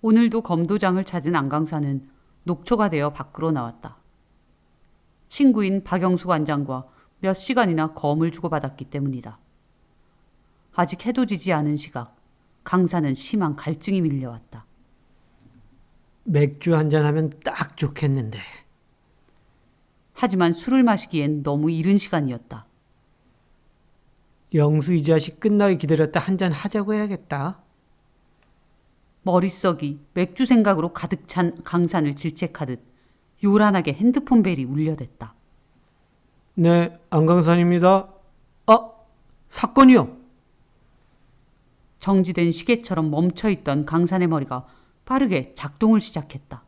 오늘도 검도장을 찾은 안강사는 녹초가 되어 밖으로 나왔다. 친구인 박영수 관장과 몇 시간이나 검을 주고받았기 때문이다. 아직 해도 지지 않은 시각, 강사는 심한 갈증이 밀려왔다. 맥주 한잔 하면 딱 좋겠는데. 하지만 술을 마시기엔 너무 이른 시간이었다. 영수 이 자식 끝나게 기다렸다 한잔 하자고 해야겠다. 머릿속이 맥주 생각으로 가득 찬 강산을 질책하듯 요란하게 핸드폰 벨이 울려댔다. 네, 안강산입니다. 사건이요. 정지된 시계처럼 멈춰있던 강산의 머리가 빠르게 작동을 시작했다.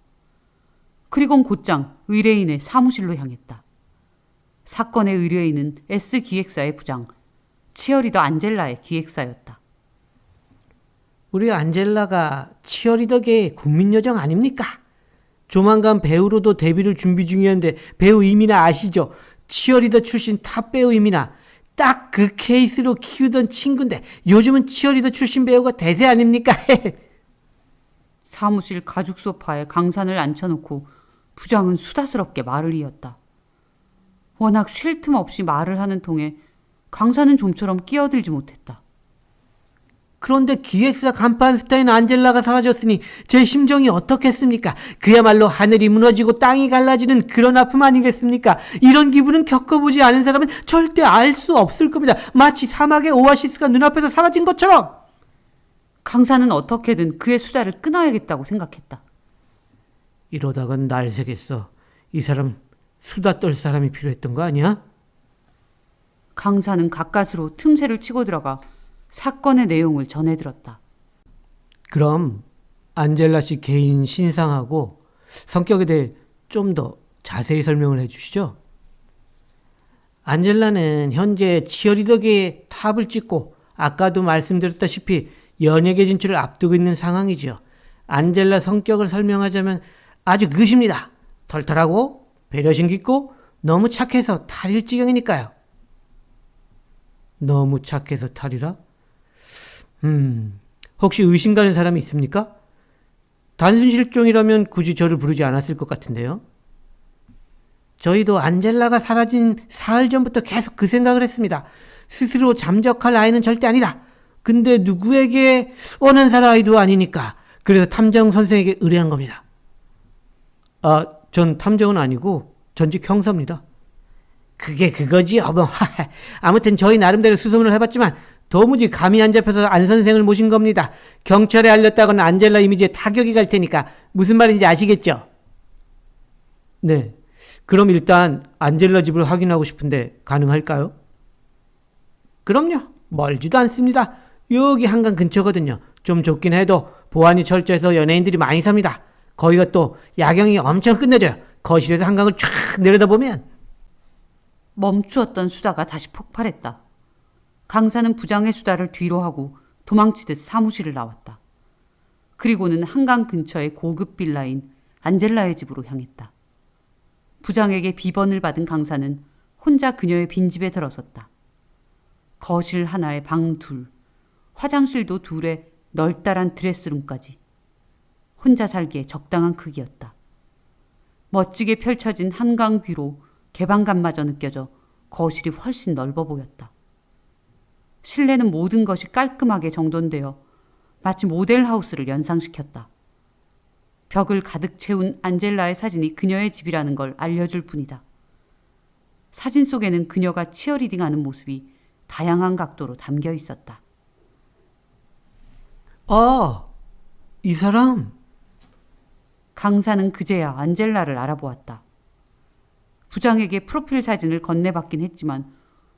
그리곤 곧장 의뢰인의 사무실로 향했다. 사건의 의뢰인은 S기획사의 부장, 치어리더 안젤라의 기획사였다. 우리 안젤라가 치어리더계의 국민요정 아닙니까? 조만간 배우로도 데뷔를 준비 중이었는데 배우 이민아 아시죠? 치어리더 출신 탑 배우 이민아. 딱 그 케이스로 키우던 친구인데 요즘은 치어리더 출신 배우가 대세 아닙니까? 사무실 가죽 소파에 강산을 앉혀놓고 부장은 수다스럽게 말을 이었다. 워낙 쉴 틈 없이 말을 하는 통에 강산은 좀처럼 끼어들지 못했다. 그런데 기획사 간판 스타인 안젤라가 사라졌으니 제 심정이 어떻겠습니까? 그야말로 하늘이 무너지고 땅이 갈라지는 그런 아픔 아니겠습니까? 이런 기분은 겪어보지 않은 사람은 절대 알 수 없을 겁니다. 마치 사막의 오아시스가 눈앞에서 사라진 것처럼. 강산은 어떻게든 그의 수다를 끊어야겠다고 생각했다. 이러다간 날 새겠어. 이 사람 수다 떨 사람이 필요했던 거 아니야? 강산은 가까스로 틈새를 치고 들어가 사건의 내용을 전해들었다. 그럼 안젤라 씨 개인 신상하고 성격에 대해 좀 더 자세히 설명을 해주시죠. 안젤라는 현재 치어리더계의 탑을 찍고 아까도 말씀드렸다시피 연예계 진출을 앞두고 있는 상황이죠. 안젤라 성격을 설명하자면 아주 그것입니다. 털털하고 배려심 깊고 너무 착해서 탈일 지경이니까요. 너무 착해서 탈이라? 혹시 의심 가는 사람이 있습니까? 단순 실종이라면 굳이 저를 부르지 않았을 것 같은데요. 저희도 안젤라가 사라진 사흘 전부터 계속 그 생각을 했습니다. 스스로 잠적할 아이는 절대 아니다. 근데 누구에게 원한 아이도 아니니까. 그래서 탐정 선생에게 의뢰한 겁니다. 전 탐정은 아니고 전직 형사입니다. 그게 그거지요. 뭐. 아무튼 저희 나름대로 수소문을 해봤지만 도무지 감이 안 잡혀서 안 선생을 모신 겁니다. 경찰에 알렸다고는 안젤라 이미지에 타격이 갈 테니까 무슨 말인지 아시겠죠? 네. 그럼 일단 안젤라 집을 확인하고 싶은데 가능할까요? 그럼요. 멀지도 않습니다. 여기 한강 근처거든요. 좀 좁긴 해도 보안이 철저해서 연예인들이 많이 삽니다. 거기가 또 야경이 엄청 끝내줘요. 거실에서 한강을 쫙 내려다보면. 멈추었던 수다가 다시 폭발했다. 강사는 부장의 수다를 뒤로 하고 도망치듯 사무실을 나왔다. 그리고는 한강 근처의 고급 빌라인 안젤라의 집으로 향했다. 부장에게 비번을 받은 강사는 혼자 그녀의 빈집에 들어섰다. 거실 하나에 방 둘, 화장실도 둘에 널따란 드레스룸까지. 혼자 살기에 적당한 크기였다. 멋지게 펼쳐진 한강 뷰로 개방감마저 느껴져 거실이 훨씬 넓어 보였다. 실내는 모든 것이 깔끔하게 정돈되어 마치 모델하우스를 연상시켰다. 벽을 가득 채운 안젤라의 사진이 그녀의 집이라는 걸 알려줄 뿐이다. 사진 속에는 그녀가 치어리딩하는 모습이 다양한 각도로 담겨 있었다. 이 사람. 강사는 그제야 안젤라를 알아보았다. 부장에게 프로필 사진을 건네받긴 했지만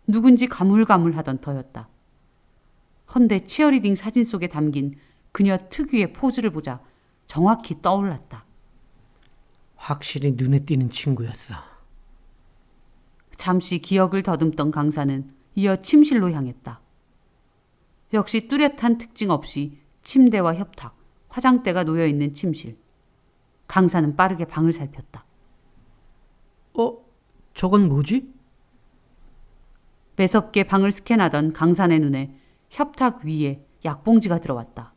누군지 가물가물하던 터였다. 헌데 치어리딩 사진 속에 담긴 그녀 특유의 포즈를 보자 정확히 떠올랐다. 확실히 눈에 띄는 친구였어. 잠시 기억을 더듬던 강사는 이어 침실로 향했다. 역시 뚜렷한 특징 없이 침대와 협탁, 화장대가 놓여있는 침실. 강사는 빠르게 방을 살폈다. 저건 뭐지? 매섭게 방을 스캔하던 강산의 눈에 협탁 위에 약봉지가 들어왔다.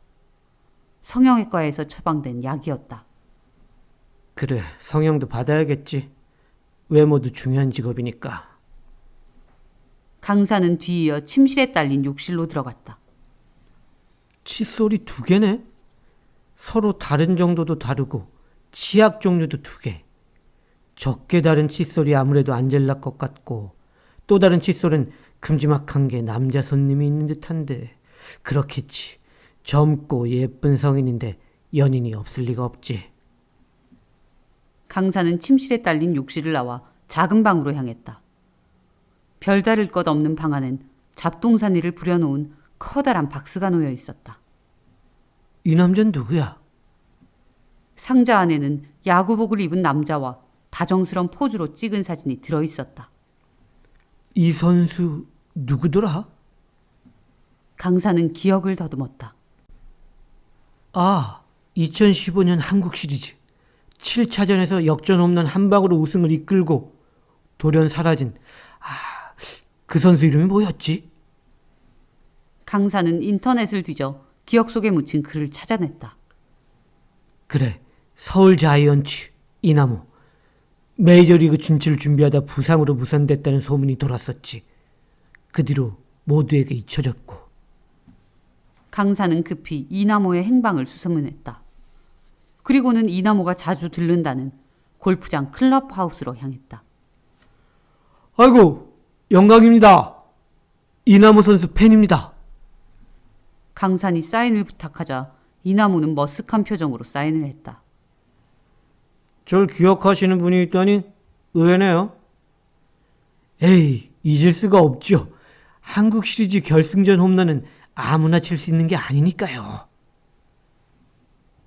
성형외과에서 처방된 약이었다. 그래, 성형도 받아야겠지. 외모도 중요한 직업이니까. 강사는 뒤이어 침실에 딸린 욕실로 들어갔다. 칫솔이 2개네? 서로 다른 정도도 다르고 치약 종류도 2개. 적게 다른 칫솔이 아무래도 안젤라 것 같고 또 다른 칫솔은 큼지막한 게 남자 손님이 있는 듯한데 그렇겠지. 젊고 예쁜 성인인데 연인이 없을 리가 없지. 강사는 침실에 딸린 욕실을 나와 작은 방으로 향했다. 별다를 것 없는 방 안엔 잡동사니를 부려놓은 커다란 박스가 놓여 있었다. 이 남자는 누구야? 상자 안에는 야구복을 입은 남자와 다정스런 포즈로 찍은 사진이 들어있었다. 이 선수 누구더라? 강사는 기억을 더듬었다. 아, 2015년 한국 시리즈 7차전에서 역전 홈런 한 방으로 우승을 이끌고 돌연 사라진 그 선수 이름이 뭐였지? 강사는 인터넷을 뒤져 기억 속에 묻힌 글을 찾아냈다. 그래, 서울 자이언츠 이나모. 메이저리그 진출을 준비하다 부상으로 무산됐다는 소문이 돌았었지. 그 뒤로 모두에게 잊혀졌고. 강사는 급히 이나모의 행방을 수소문했다. 그리고는 이나모가 자주 들른다는 골프장 클럽하우스로 향했다. 아이고, 영광입니다. 이나모 선수 팬입니다. 강산이 사인을 부탁하자 이나모는 머쓱한 표정으로 사인을 했다. 절 기억하시는 분이 있다니 의외네요. 에이, 잊을 수가 없죠. 한국 시리즈 결승전 홈런은 아무나 칠 수 있는 게 아니니까요.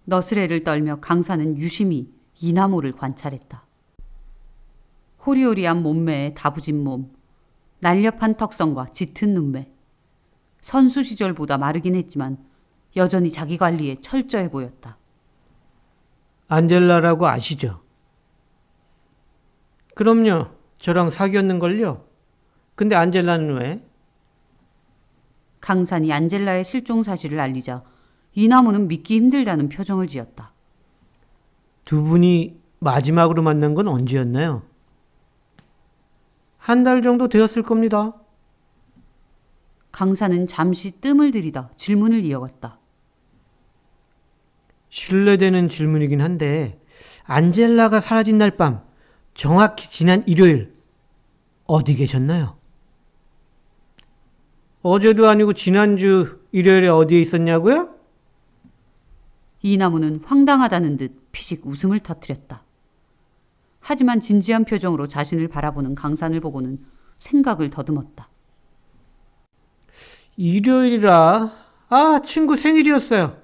너스레를 떨며 강사는 유심히 이나모를 관찰했다. 호리호리한 몸매에 다부진 몸, 날렵한 턱선과 짙은 눈매. 선수 시절보다 마르긴 했지만 여전히 자기 관리에 철저해 보였다. 안젤라라고 아시죠? 그럼요. 저랑 사귀었는걸요. 근데 안젤라는 왜? 강산이 안젤라의 실종 사실을 알리자 이나모는 믿기 힘들다는 표정을 지었다. 두 분이 마지막으로 만난 건 언제였나요? 한 달 정도 되었을 겁니다. 강산은 잠시 뜸을 들이다 질문을 이어갔다. 실례되는 질문이긴 한데 안젤라가 사라진 날 밤 정확히 지난 일요일 어디 계셨나요? 어제도 아니고 지난주 일요일에 어디에 있었냐고요? 이나모는 황당하다는 듯 피식 웃음을 터뜨렸다. 하지만 진지한 표정으로 자신을 바라보는 강산을 보고는 생각을 더듬었다. 일요일이라 친구 생일이었어요.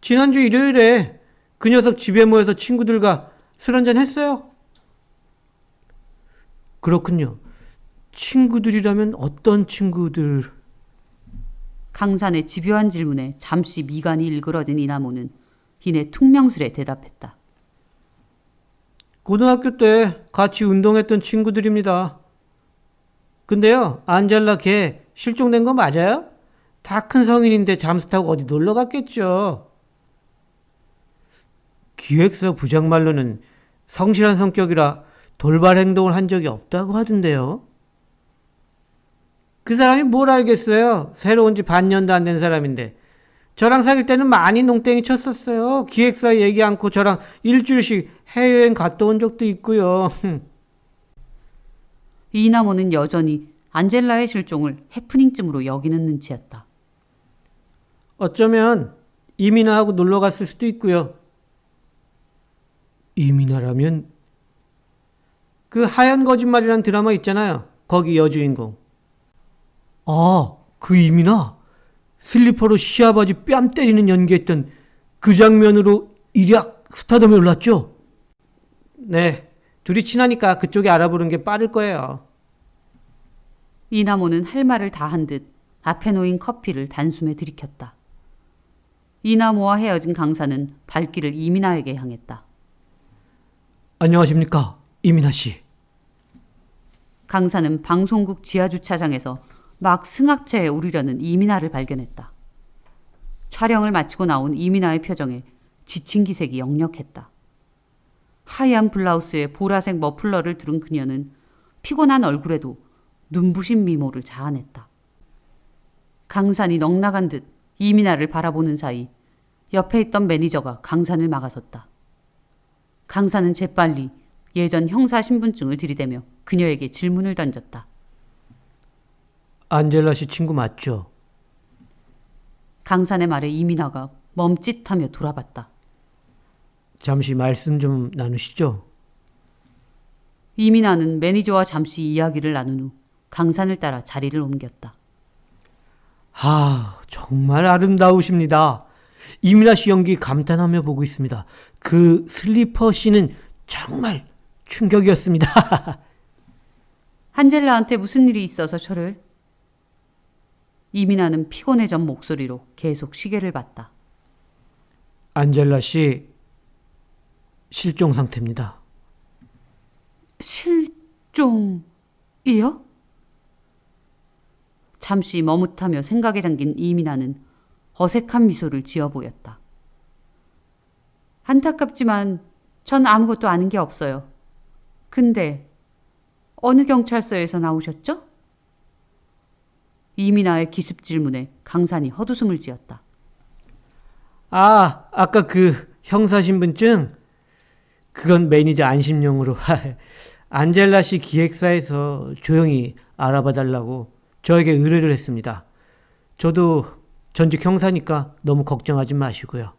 지난주 일요일에 그 녀석 집에 모여서 친구들과 술 한잔 했어요. 그렇군요. 친구들이라면 어떤 친구들? 강산의 집요한 질문에 잠시 미간이 일그러진 이나모는 이내 퉁명스레 대답했다. 고등학교 때 같이 운동했던 친구들입니다. 근데요, 안젤라 걔 실종된 거 맞아요? 다 큰 성인인데 잠수 타고 어디 놀러 갔겠죠. 기획사 부장 말로는 성실한 성격이라 돌발 행동을 한 적이 없다고 하던데요. 그 사람이 뭘 알겠어요. 새로 온 지 반년도 안 된 사람인데. 저랑 사귈 때는 많이 농땡이 쳤었어요. 기획사 얘기 않고 저랑 일주일씩 해외여행 갔다 온 적도 있고요. 이나모는 여전히 안젤라의 실종을 해프닝쯤으로 여기는 눈치였다. 어쩌면 이민아하고 놀러 갔을 수도 있고요. 이민아라면 그 하얀 거짓말이란 드라마 있잖아요. 거기 여주인공. 그 이민아? 슬리퍼로 시아버지 뺨 때리는 연기했던 그 장면으로 일약 스타덤에 올랐죠? 네, 둘이 친하니까 그쪽에 알아보는 게 빠를 거예요. 이나모는 할 말을 다 한 듯 앞에 놓인 커피를 단숨에 들이켰다. 이나모와 헤어진 강사는 발길을 이민아에게 향했다. 안녕하십니까, 이민아 씨. 강사는 방송국 지하주차장에서 막 승합차에 오르려는 이민아를 발견했다. 촬영을 마치고 나온 이민아의 표정에 지친 기색이 역력했다. 하얀 블라우스에 보라색 머플러를 두른 그녀는 피곤한 얼굴에도 눈부신 미모를 자아냈다. 강산이 넋나간 듯 이민아를 바라보는 사이 옆에 있던 매니저가 강산을 막아섰다. 강산은 재빨리 예전 형사 신분증을 들이대며 그녀에게 질문을 던졌다. 안젤라 씨 친구 맞죠? 강산의 말에 이민아가 멈칫하며 돌아봤다. 잠시 말씀 좀 나누시죠? 이민아는 매니저와 잠시 이야기를 나눈 후 강산을 따라 자리를 옮겼다. 정말 아름다우십니다. 이민아 씨 연기 감탄하며 보고 있습니다. 그 슬리퍼 씬은 정말 충격이었습니다. 한젤라한테 무슨 일이 있어서 저를? 이민아는 피곤해진 목소리로 계속 시계를 봤다. 안젤라 씨 실종 상태입니다. 실종이요? 잠시 머뭇하며 생각에 잠긴 이민아는 어색한 미소를 지어 보였다. 안타깝지만 전 아무것도 아는 게 없어요. 근데 어느 경찰서에서 나오셨죠? 이민아의 기습 질문에 강산이 헛웃음을 지었다. 아까 그 형사신분증? 그건 매니저 안심용으로 안젤라 씨 기획사에서 조용히 알아봐 달라고 저에게 의뢰를 했습니다. 저도 전직 형사니까 너무 걱정하지 마시고요.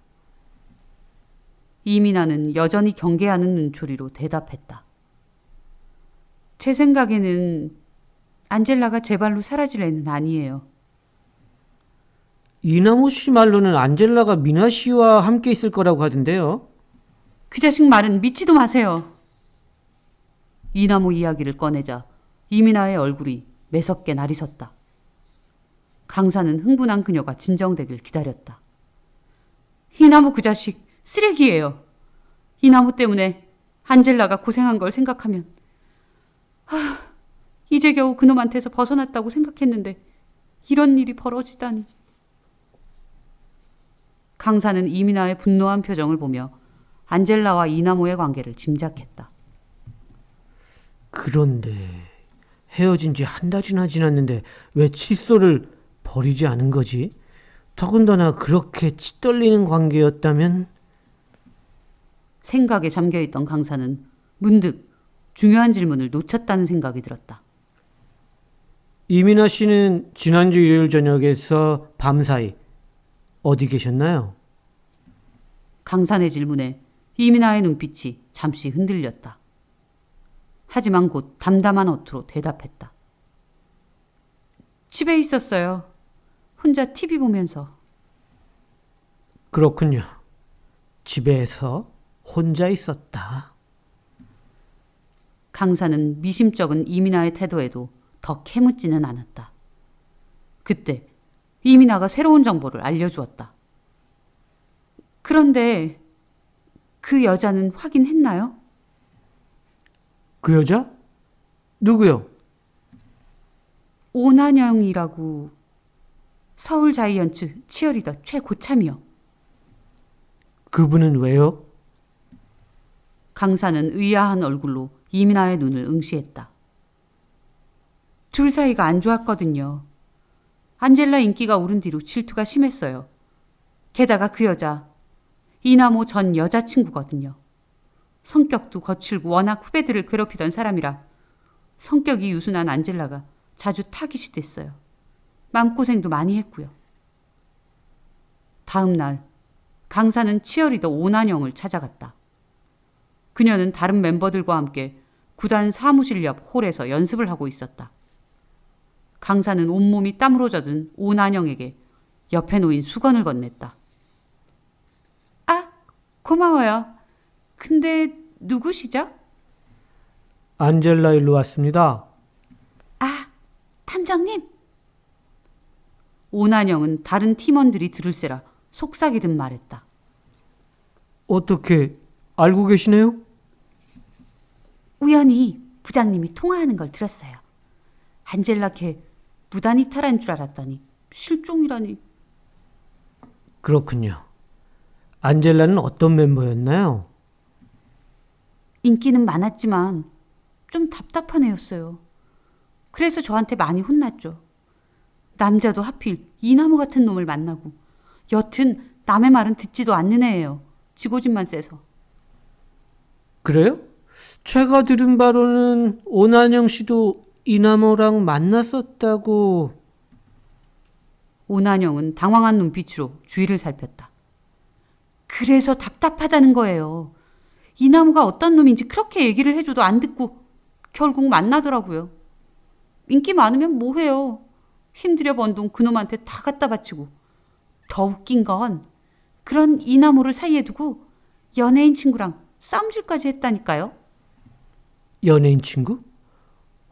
이민아는 여전히 경계하는 눈초리로 대답했다. 제 생각에는 안젤라가 제 발로 사라질 애는 아니에요. 이나모 씨 말로는 안젤라가 미나 씨와 함께 있을 거라고 하던데요. 그 자식 말은 믿지도 마세요. 이나모 이야기를 꺼내자 이민아의 얼굴이 매섭게 날이 섰다. 강사는 흥분한 그녀가 진정되길 기다렸다. 이나모 그 자식 쓰레기예요. 이나모 때문에 안젤라가 고생한 걸 생각하면 이제 겨우 그놈한테서 벗어났다고 생각했는데 이런 일이 벌어지다니. 강사는 이민아의 분노한 표정을 보며 안젤라와 이나모의 관계를 짐작했다. 그런데 헤어진 지 한 달이나 지났는데 왜 칫솔을 버리지 않은 거지? 더군다나 그렇게 치떨리는 관계였다면? 생각에 잠겨있던 강사는 문득 중요한 질문을 놓쳤다는 생각이 들었다. 이민아 씨는 지난주 일요일 저녁에서 밤사이 어디 계셨나요? 강산의 질문에 이민아의 눈빛이 잠시 흔들렸다. 하지만 곧 담담한 어투로 대답했다. 집에 있었어요. 혼자 TV 보면서. 그렇군요. 집에서 혼자 있었다. 강사는 미심쩍은 이민아의 태도에도 더 캐묻지는 않았다. 그때 이민아가 새로운 정보를 알려주었다. 그런데 그 여자는 확인했나요? 그 여자? 누구요? 오난영이라고. 서울 자이언츠 치어리더 최고참이요. 그분은 왜요? 강사는 의아한 얼굴로 이민아의 눈을 응시했다. 둘 사이가 안 좋았거든요. 안젤라 인기가 오른 뒤로 질투가 심했어요. 게다가 그 여자 이나모 전 여자친구거든요. 성격도 거칠고 워낙 후배들을 괴롭히던 사람이라 성격이 유순한 안젤라가 자주 타깃이 됐어요. 마음고생도 많이 했고요. 다음 날 강사는 치어리더 오난영을 찾아갔다. 그녀는 다른 멤버들과 함께 구단 사무실 옆 홀에서 연습을 하고 있었다. 강사는 온몸이 땀으로 젖은 오난영에게 옆에 놓인 수건을 건넸다. 아, 고마워요. 근데 누구시죠? 안젤라 일로 왔습니다. 아, 탐정님. 오난영은 다른 팀원들이 들을세라 속삭이듯 말했다. 어떻게 알고 계시네요? 우연히 부장님이 통화하는 걸 들었어요. 안젤라 걔 무단 이탈한 줄 알았더니 실종이라니. 그렇군요. 안젤라는 어떤 멤버였나요? 인기는 많았지만 좀 답답한 애였어요. 그래서 저한테 많이 혼났죠. 남자도 하필 이나무 같은 놈을 만나고 여튼 남의 말은 듣지도 않는 애예요. 지고집만 세서. 그래요? 제가 들은 바로는 오난영 씨도 이나무랑 만났었다고. 오난영은 당황한 눈빛으로 주위를 살폈다. 그래서 답답하다는 거예요. 이나무가 어떤 놈인지 그렇게 얘기를 해줘도 안 듣고 결국 만나더라고요. 인기 많으면 뭐해요. 힘들여 번 돈 그놈한테 다 갖다 바치고. 더 웃긴 건 그런 이나무를 사이에 두고 연예인 친구랑 싸움질까지 했다니까요. 연예인 친구?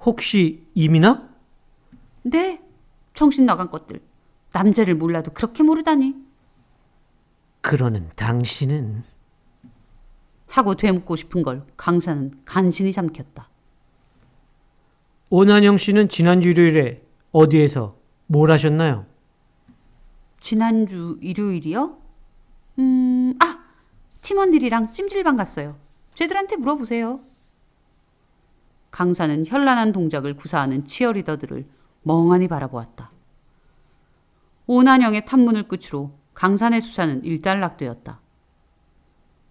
혹시 이민아? 네, 정신 나간 것들. 남자를 몰라도 그렇게 모르다니. 그러는 당신은 하고 되묻고 싶은 걸 강사는 간신히 삼켰다. 오난영 씨는 지난주 일요일에 어디에서 뭘 하셨나요? 지난주 일요일이요? 팀원들이랑 찜질방 갔어요. 쟤들한테 물어보세요. 강사는 현란한 동작을 구사하는 치어리더들을 멍하니 바라보았다. 오난영의 탐문을 끝으로 강산의 수사는 일단락되었다.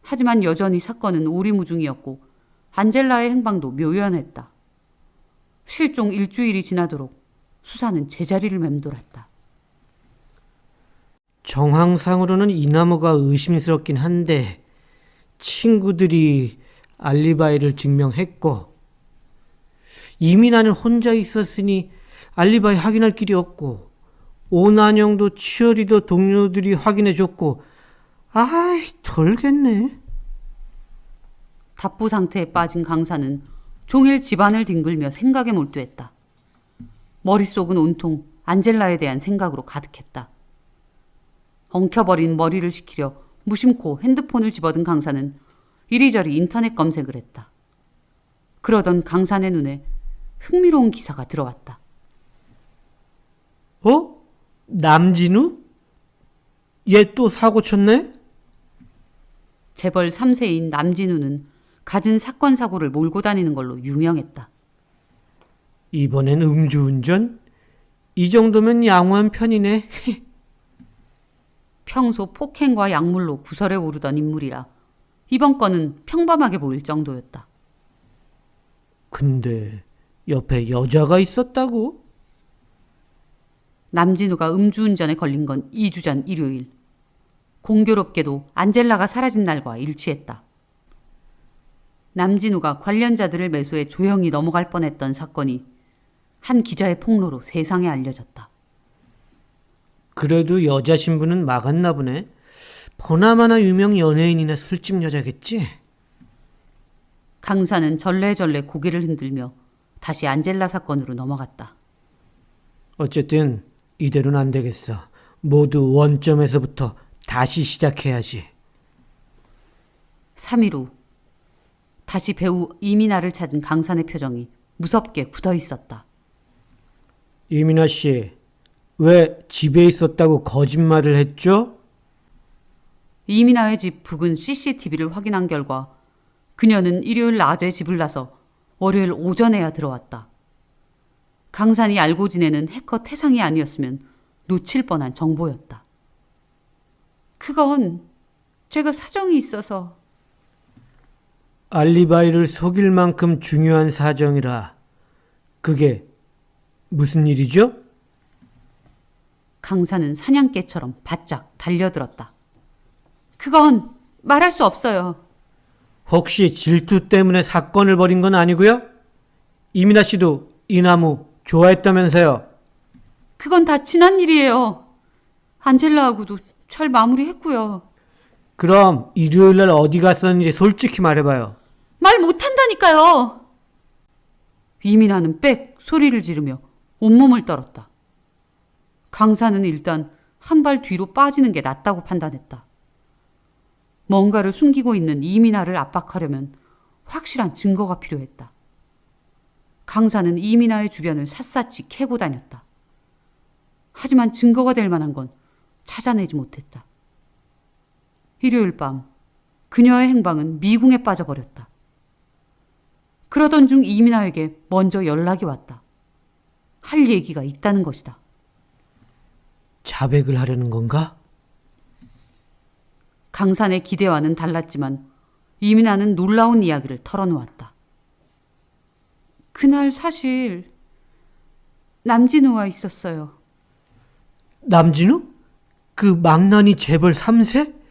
하지만 여전히 사건은 오리무중이었고 안젤라의 행방도 묘연했다. 실종 일주일이 지나도록 수사는 제자리를 맴돌았다. 정황상으로는 이나무가 의심스럽긴 한데 친구들이 알리바이를 증명했고 이민아는 혼자 있었으니 알리바이 확인할 길이 없고 오난영도 치어리더 동료들이 확인해줬고 아이 덜겠네. 답부 상태에 빠진 강사는 종일 집안을 뒹굴며 생각에 몰두했다. 머릿속은 온통 안젤라에 대한 생각으로 가득했다. 엉켜버린 머리를 식히려 무심코 핸드폰을 집어든 강사는 이리저리 인터넷 검색을 했다. 그러던 강산의 눈에 흥미로운 기사가 들어왔다. 어? 남진우? 얘 또 사고 쳤네? 재벌 3세인 남진우는 갖은 사건 사고를 몰고 다니는 걸로 유명했다. 이번엔 음주운전? 이 정도면 양호한 편이네. 평소 폭행과 약물로 구설에 오르던 인물이라 이번 건은 평범하게 보일 정도였다. 근데 옆에 여자가 있었다고? 남진우가 음주운전에 걸린 건 2주 전 일요일. 공교롭게도 안젤라가 사라진 날과 일치했다. 남진우가 관련자들을 매수해 조용히 넘어갈 뻔했던 사건이 한 기자의 폭로로 세상에 알려졌다. 그래도 여자 신부는 막았나 보네. 보나마나 유명 연예인이나 술집 여자겠지? 강사는 절레절레 고개를 흔들며 다시 안젤라 사건으로 넘어갔다. 어쨌든 이대로는 안 되겠어. 모두 원점에서부터 다시 시작해야지. 3일 후 다시 배우 이민아를 찾은 강산의 표정이 무섭게 굳어 있었다. 이민아 씨, 왜 집에 있었다고 거짓말을 했죠? 이민아의 집 부근 CCTV를 확인한 결과 그녀는 일요일 낮에 집을 나서 월요일 오전에야 들어왔다. 강산이 알고 지내는 해커 태상이 아니었으면 놓칠 뻔한 정보였다. 그건 제가 사정이 있어서. 알리바이를 속일 만큼 중요한 사정이라. 그게 무슨 일이죠? 강산은 사냥개처럼 바짝 달려들었다. 그건 말할 수 없어요. 혹시 질투 때문에 사건을 벌인 건 아니고요? 이민아 씨도 이나무 좋아했다면서요? 그건 다 지난 일이에요. 안젤라하고도 잘 마무리했고요. 그럼 일요일 날 어디 갔었는지 솔직히 말해봐요. 말 못한다니까요. 이민아는 빽 소리를 지르며 온몸을 떨었다. 강사는 일단 한 발 뒤로 빠지는 게 낫다고 판단했다. 뭔가를 숨기고 있는 이민아를 압박하려면 확실한 증거가 필요했다. 강사는 이민아의 주변을 샅샅이 캐고 다녔다. 하지만 증거가 될 만한 건 찾아내지 못했다. 일요일 밤 그녀의 행방은 미궁에 빠져버렸다. 그러던 중 이민아에게 먼저 연락이 왔다. 할 얘기가 있다는 것이다. 자백을 하려는 건가? 강산의 기대와는 달랐지만 이민아는 놀라운 이야기를 털어놓았다. 그날 사실 남진우와 있었어요. 남진우? 그 망나니 재벌 3세?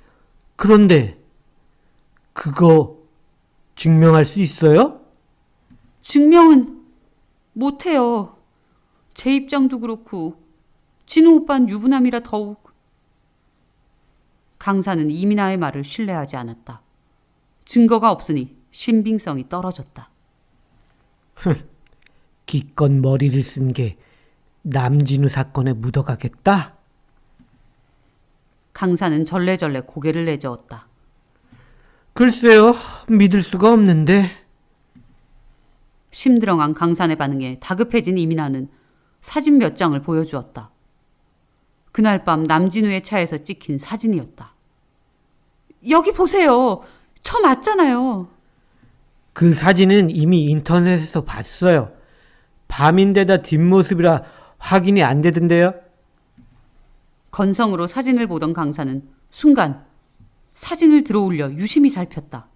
그런데 그거 증명할 수 있어요? 증명은 못해요. 제 입장도 그렇고 진우 오빠는 유부남이라 더욱. 강사는 이민아의 말을 신뢰하지 않았다. 증거가 없으니 신빙성이 떨어졌다. 기껏 머리를 쓴 게 남진우 사건에 묻어가겠다? 강사는 절레절레 고개를 내저었다. 글쎄요, 믿을 수가 없는데. 심드렁한 강산의 반응에 다급해진 이민아는 사진 몇 장을 보여주었다. 그날 밤 남진우의 차에서 찍힌 사진이었다. 여기 보세요. 저 맞잖아요. 그 사진은 이미 인터넷에서 봤어요. 밤인데다 뒷모습이라 확인이 안 되던데요. 건성으로 사진을 보던 강사는 순간 사진을 들어올려 유심히 살폈다.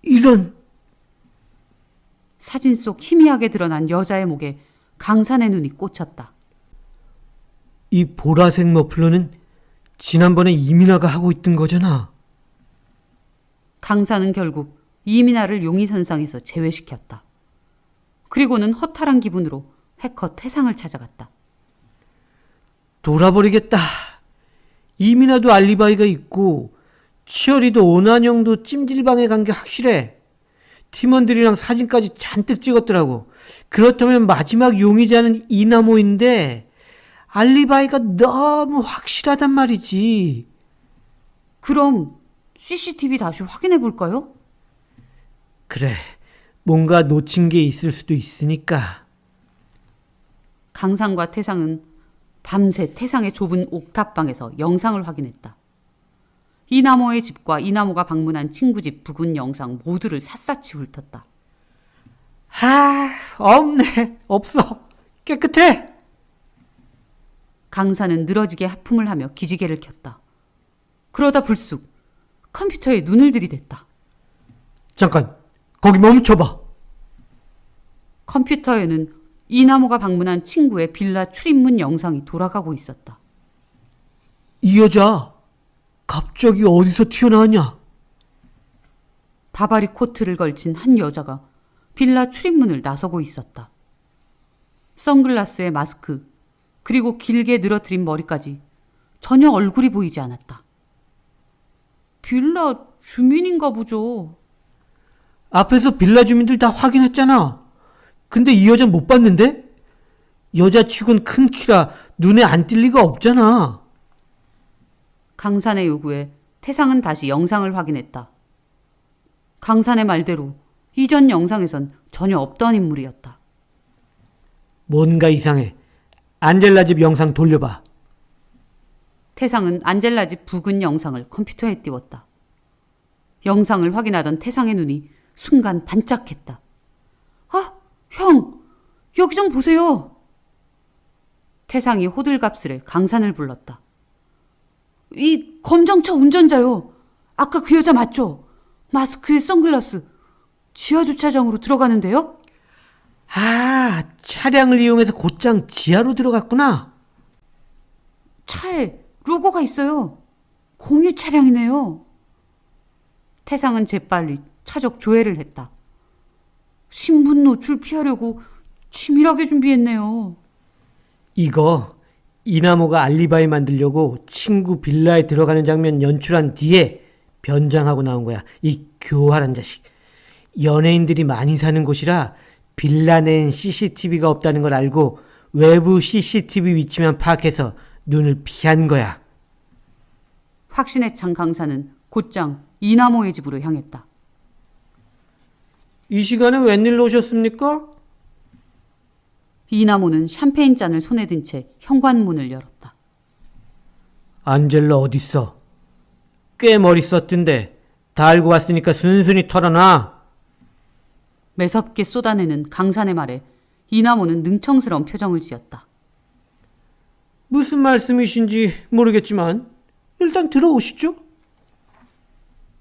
이런... 사진 속 희미하게 드러난 여자의 목에 강산의 눈이 꽂혔다. 이 보라색 머플러는 지난번에 이민아가 하고 있던 거잖아. 강산은 결국 이민아를 용의선상에서 제외시켰다. 그리고는 허탈한 기분으로 해커 태상을 찾아갔다. 돌아버리겠다. 이민아도 알리바이가 있고 치어리도 오난영도 찜질방에 간 게 확실해. 팀원들이랑 사진까지 잔뜩 찍었더라고. 그렇다면 마지막 용의자는 이나모인데 알리바이가 너무 확실하단 말이지. 그럼 CCTV 다시 확인해 볼까요? 그래, 뭔가 놓친 게 있을 수도 있으니까. 강상과 태상은 밤새 태상의 좁은 옥탑방에서 영상을 확인했다. 이나모의 집과 이나모가 방문한 친구 집 부근 영상 모두를 샅샅이 훑었다. 없네. 없어. 깨끗해. 강사는 늘어지게 하품을 하며 기지개를 켰다. 그러다 불쑥 컴퓨터에 눈을 들이댔다. 잠깐, 거기 멈춰봐. 컴퓨터에는 이나모가 방문한 친구의 빌라 출입문 영상이 돌아가고 있었다. 이 여자 갑자기 어디서 튀어나왔냐? 바바리 코트를 걸친 한 여자가 빌라 출입문을 나서고 있었다. 선글라스에 마스크, 그리고 길게 늘어뜨린 머리까지 전혀 얼굴이 보이지 않았다. 빌라 주민인가 보죠. 앞에서 빌라 주민들 다 확인했잖아. 근데 이 여자 못 봤는데? 여자치곤 큰 키라 눈에 안 띌 리가 없잖아. 강산의 요구에 태상은 다시 영상을 확인했다. 강산의 말대로 이전 영상에선 전혀 없던 인물이었다. 뭔가 이상해. 안젤라 집 영상 돌려봐. 태상은 안젤라 집 부근 영상을 컴퓨터에 띄웠다. 영상을 확인하던 태상의 눈이 순간 반짝했다. 아, 형! 여기 좀 보세요! 태상이 호들갑스레 강산을 불렀다. 이 검정차 운전자요. 아까 그 여자 맞죠? 마스크에 선글라스. 지하주차장으로 들어가는데요? 차량을 이용해서 곧장 지하로 들어갔구나. 차에 로고가 있어요. 공유 차량이네요. 태상은 재빨리 차적 조회를 했다. 신분 노출 피하려고 치밀하게 준비했네요. 이거 이나모가 알리바이 만들려고 친구 빌라에 들어가는 장면 연출한 뒤에 변장하고 나온 거야. 이 교활한 자식. 연예인들이 많이 사는 곳이라 빌라 내엔 CCTV가 없다는 걸 알고 외부 CCTV 위치만 파악해서 눈을 피한 거야. 확신에 찬 강사는 곧장 이나모의 집으로 향했다. 이 시간에 웬일로 오셨습니까? 이나모는 샴페인 잔을 손에 든 채 현관문을 열었다. 안젤라 어딨어? 꽤 머리 썼던데 다 알고 왔으니까 순순히 털어놔. 매섭게 쏟아내는 강산의 말에 이나모는 능청스러운 표정을 지었다. 무슨 말씀이신지 모르겠지만 일단 들어오시죠.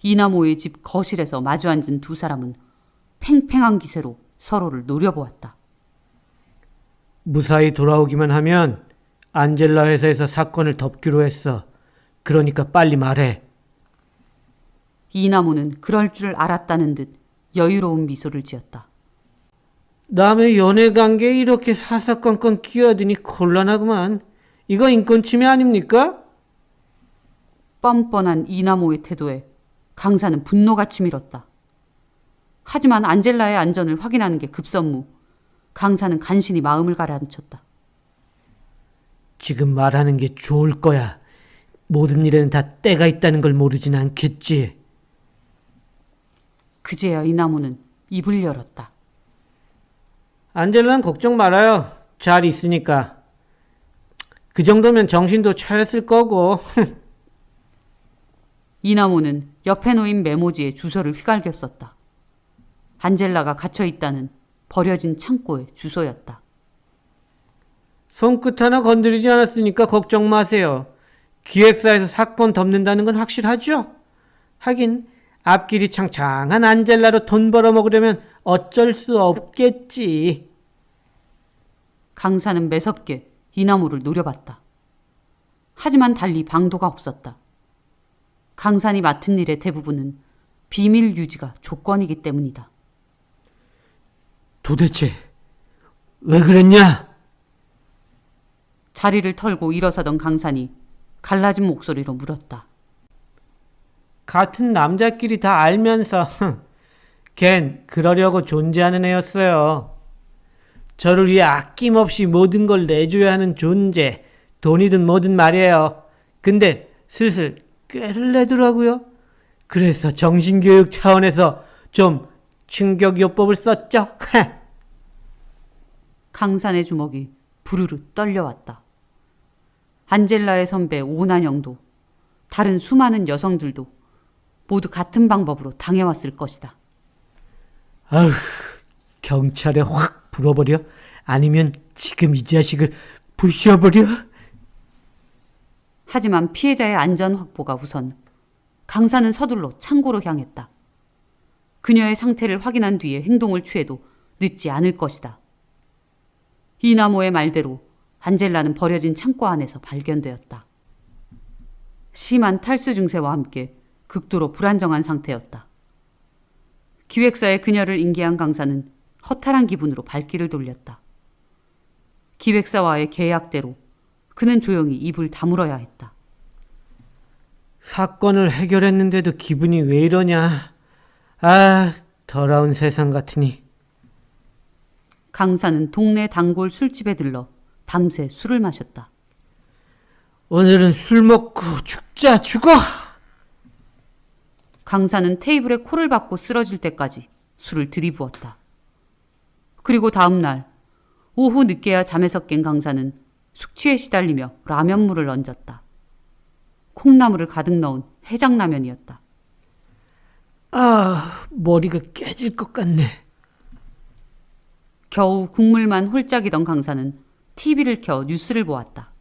이나모의 집 거실에서 마주 앉은 두 사람은 팽팽한 기세로 서로를 노려보았다. 무사히 돌아오기만 하면 안젤라 회사에서 사건을 덮기로 했어. 그러니까 빨리 말해. 이나모는 그럴 줄 알았다는 듯 여유로운 미소를 지었다. 남의 연애관계에 이렇게 사사건건 끼어드니 곤란하구만. 이거 인권침해 아닙니까? 뻔뻔한 이나모의 태도에 강사는 분노가 치밀었다. 하지만 안젤라의 안전을 확인하는 게 급선무. 강사는 간신히 마음을 가라앉혔다. 지금 말하는 게 좋을 거야. 모든 일에는 다 때가 있다는 걸 모르진 않겠지. 그제야 이나모는 입을 열었다. 안젤라는 걱정 말아요. 잘 있으니까. 그 정도면 정신도 차렸을 거고. 이나모는 옆에 놓인 메모지에 주소를 휘갈겼었다. 안젤라가 갇혀있다는 버려진 창고의 주소였다. 손끝 하나 건드리지 않았으니까 걱정 마세요. 기획사에서 사건 덮는다는 건 확실하죠? 하긴 앞길이 창창한 안젤라로 돈 벌어먹으려면 어쩔 수 없겠지. 강사는 매섭게 이나모를 노려봤다. 하지만 달리 방도가 없었다. 강산이 맡은 일의 대부분은 비밀 유지가 조건이기 때문이다. 도대체 왜 그랬냐? 자리를 털고 일어서던 강산이 갈라진 목소리로 물었다. 같은 남자끼리 다 알면서 걘 그러려고 존재하는 애였어요. 저를 위해 아낌없이 모든 걸 내줘야 하는 존재, 돈이든 뭐든 말이에요. 근데 슬슬 꾀를 내더라고요. 그래서 정신교육 차원에서 좀 충격요법을 썼죠. 강산의 주먹이 부르르 떨려왔다. 안젤라의 선배 오난영도 다른 수많은 여성들도 모두 같은 방법으로 당해왔을 것이다. 아휴, 경찰에 확 불어버려? 아니면 지금 이 자식을 부셔버려? 하지만 피해자의 안전 확보가 우선. 강사는 서둘러 창고로 향했다. 그녀의 상태를 확인한 뒤에 행동을 취해도 늦지 않을 것이다. 이나모의 말대로 안젤라는 버려진 창고 안에서 발견되었다. 심한 탈수 증세와 함께 극도로 불안정한 상태였다. 기획사에 그녀를 인계한 강사는 허탈한 기분으로 발길을 돌렸다. 기획사와의 계약대로 그는 조용히 입을 다물어야 했다. 사건을 해결했는데도 기분이 왜 이러냐. 아, 더러운 세상 같으니. 강사는 동네 단골 술집에 들러 밤새 술을 마셨다. 오늘은 술 먹고 죽자 죽어. 강사는 테이블에 코를 박고 쓰러질 때까지 술을 들이부었다. 그리고 다음 날 오후 늦게야 잠에서 깬 강사는 숙취에 시달리며 라면물을 얹었다. 콩나물을 가득 넣은 해장라면이었다. 아, 머리가 깨질 것 같네. 겨우 국물만 홀짝이던 강사는 TV를 켜 뉴스를 보았다.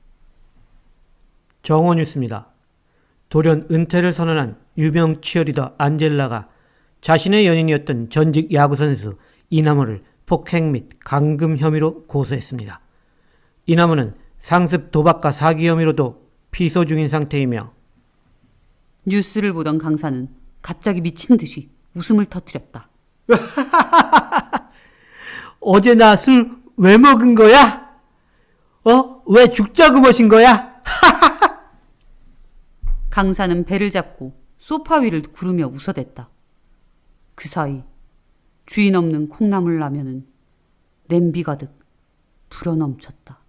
정오 뉴스입니다. 돌연 은퇴를 선언한 유명 치어리더 안젤라가 자신의 연인이었던 전직 야구선수 이나모를 폭행 및 감금 혐의로 고소했습니다. 이나모는 상습 도박과 사기 혐의로도 피소 중인 상태이며 뉴스를 보던 강사는 갑자기 미친 듯이 웃음을 터뜨렸다. 어제 나 술 왜 먹은 거야? 왜 죽자고 마신 거야? 강사는 배를 잡고 소파 위를 구르며 웃어댔다. 그 사이 주인 없는 콩나물 라면은 냄비 가득 불어넘쳤다.